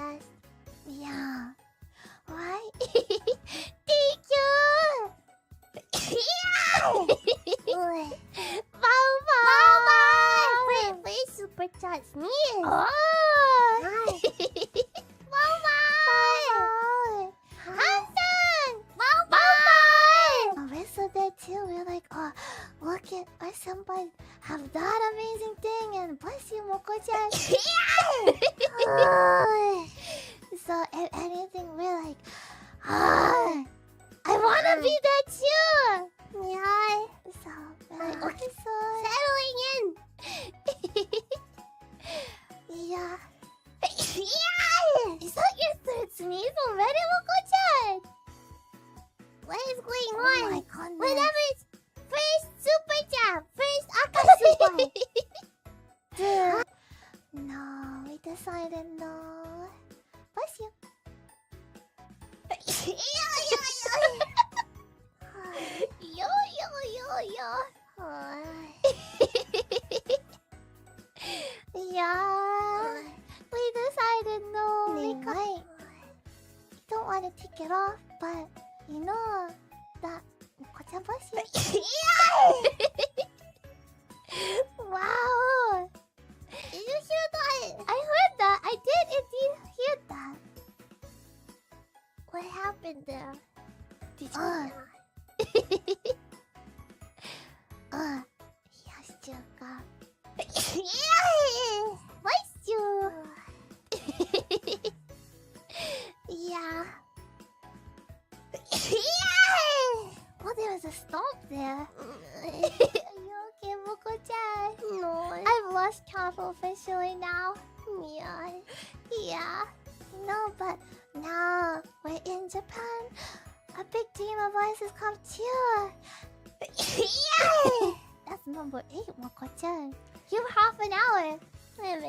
best. Yeah. Why? Thank you! Bye. Wait, super chat sneeze. Oh! Hi. Bye! Hansen. Bye! We're so dead too. We're like, oh, look at our senpai have that amazing thing, and bless you, Moco-chan. So if anything, we're like, I wanna be that too. Yeah. So we're like, okay, so Settling in. yeah. Yeah. Is that your third sneeze already, Moco-chan? What is going Oh on? my goodness. Whatever is first super jab, first aka super. Dude. No, we decided no. Bless you. Yo. Yeah. We decided no. Because we don't want to take it off, but you know that Moco-chan, bless you. Wow. Did you hear that? I heard that. I did indeed hear that. What happened there? Did you? Yes, Joka. Bless you. Yeah. Oh, there was a stomp there. Are you okay, Moco-chan? No. I've lost count officially now. Yeah. No, but now we're in Japan. A big team of us has come too. That's number 8, Moco-chan. You have half an hour. I'm